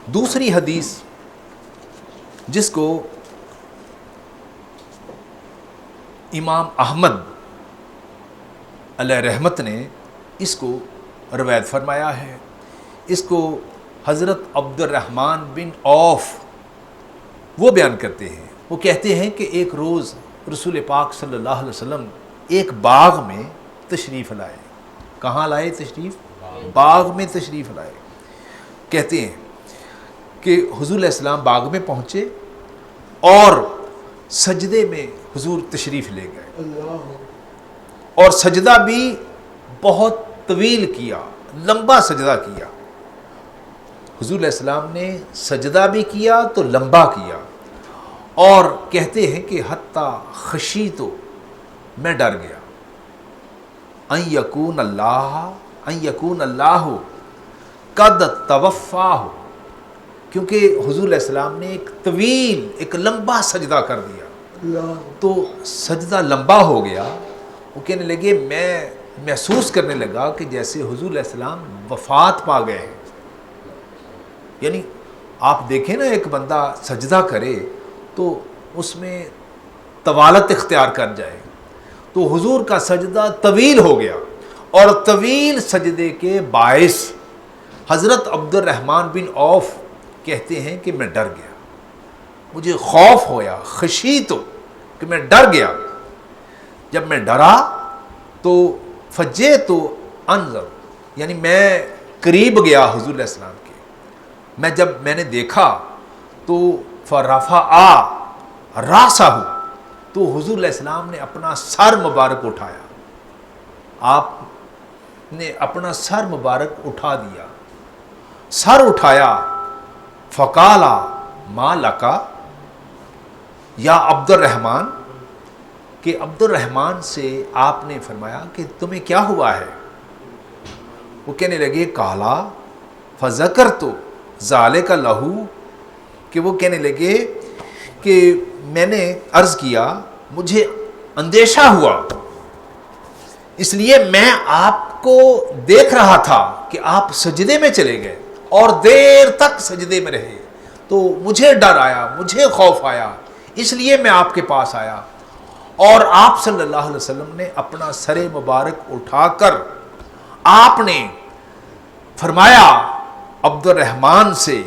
دوسری حدیث جس کو امام احمد علیہ رحمت نے اس کو روایت فرمایا ہے، اس کو حضرت عبد الرحمن بن عوف وہ بیان کرتے ہیں۔ وہ کہتے ہیں کہ ایک روز رسول پاک صلی اللہ علیہ وسلم ایک باغ میں تشریف لائے۔ کہاں لائے تشریف؟ باغ میں تشریف لائے۔ کہتے ہیں کہ حضور علیہ السلام باغ میں پہنچے اور سجدے میں حضور تشریف لے گئے، اور سجدہ بھی بہت طویل کیا، لمبا سجدہ کیا۔ حضور علیہ السلام نے سجدہ بھی کیا تو لمبا کیا، اور کہتے ہیں کہ حتیٰ خشیت، میں ڈر گیا، ان یکون اللہ قد توفاہ، کیونکہ حضور علیہ السلام نے ایک طویل، ایک لمبا سجدہ کر دیا، تو سجدہ لمبا ہو گیا۔ وہ کہنے لگے، میں محسوس کرنے لگا کہ جیسے حضور علیہ السلام وفات پا گئے ہیں۔ یعنی آپ دیکھیں نا، ایک بندہ سجدہ کرے تو اس میں طوالت اختیار کر جائے، تو حضور کا سجدہ طویل ہو گیا، اور طویل سجدے کے باعث حضرت عبد الرحمن بن عوف کہتے ہیں کہ میں ڈر گیا، مجھے خوف ہویا، خشیت، کہ میں ڈر گیا۔ جب میں ڈرا تو فجیت انظر، یعنی میں قریب گیا حضور علیہ السلام کے، جب میں نے دیکھا تو فرفع راسہ، تو حضور علیہ السلام نے اپنا سر مبارک اٹھایا، آپ نے اپنا سر مبارک اٹھا دیا، سر اٹھایا، فقالا ما لکا یا عبد الرحمن، کہ عبد الرحمن سے آپ نے فرمایا کہ تمہیں کیا ہوا ہے؟ وہ کہنے لگے، کالا فذکرت ذالک لہو، کہ وہ کہنے لگے کہ میں نے عرض کیا مجھے اندیشہ ہوا، اس لیے میں آپ کو دیکھ رہا تھا کہ آپ سجدے میں چلے گئے اور دیر تک سجدے میں رہے، تو مجھے ڈر آیا، مجھے خوف آیا، اس لیے میں آپ کے پاس آیا۔ اور آپ صلی اللہ علیہ وسلم نے اپنا سر مبارک اٹھا کر آپ نے فرمایا عبد الرحمن سے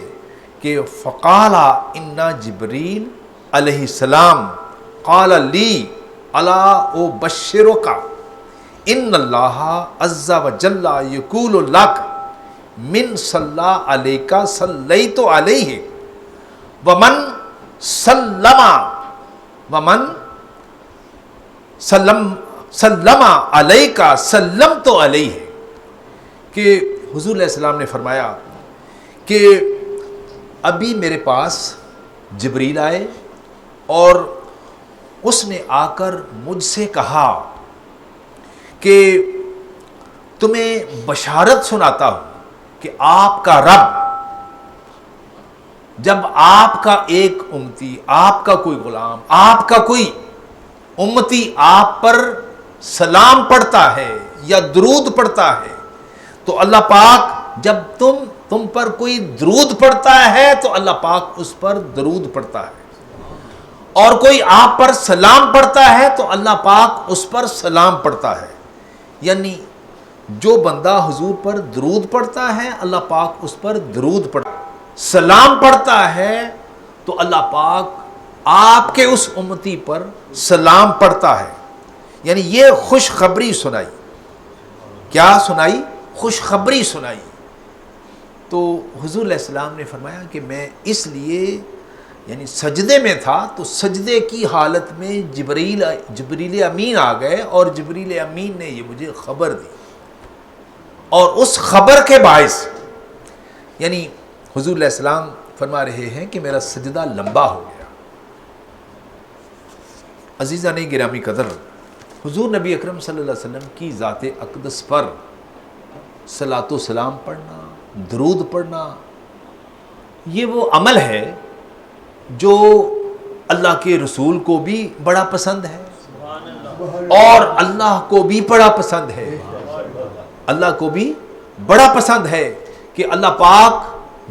کہ فقالا ان جبریل علیہ السلام قال لی الا ابشرک ان اللہ عز وجل یقول لک من صلی علیک صلیت علیہ ومن سلم علیک سلمت علیہ، کہ حضور علیہ السلام نے فرمایا کہ ابھی میرے پاس جبریل آئے اور اس نے آ کر مجھ سے کہا کہ تمہیں بشارت سناتا ہوں کہ آپ کا رب جب آپ کا ایک امتی، آپ کا کوئی غلام، آپ کا کوئی امتی آپ پر سلام پڑھتا ہے یا درود پڑھتا ہے، تو اللہ پاک جب تم پر کوئی درود پڑھتا ہے تو اللہ پاک اس پر درود پڑھتا ہے، اور کوئی آپ پر سلام پڑھتا ہے تو اللہ پاک اس پر سلام پڑھتا ہے۔ یعنی جو بندہ حضور پر درود پڑھتا ہے اللہ پاک اس پر درود پڑھتا ہے، سلام پڑھتا ہے تو اللہ پاک آپ کے اس امتی پر سلام پڑھتا ہے۔ یعنی یہ خوشخبری سنائی، کیا سنائی؟ خوشخبری سنائی۔ تو حضور علیہ السلام نے فرمایا کہ میں اس لیے یعنی سجدے میں تھا، تو سجدے کی حالت میں جبریل امین آ گئے، اور جبریل امین نے یہ مجھے خبر دی، اور اس خبر کے باعث یعنی حضور علیہ السلام فرما رہے ہیں کہ میرا سجدہ لمبا ہو گیا۔ عزیزان گرامی قدر، حضور نبی اکرم صلی اللہ علیہ وسلم کی ذات اقدس پر صلاۃ و سلام پڑھنا، درود پڑھنا، یہ وہ عمل ہے جو اللہ کے رسول کو بھی بڑا پسند ہے، اور اللہ کو بھی بڑا پسند ہے، اللہ کو بھی بڑا پسند ہے کہ اللہ پاک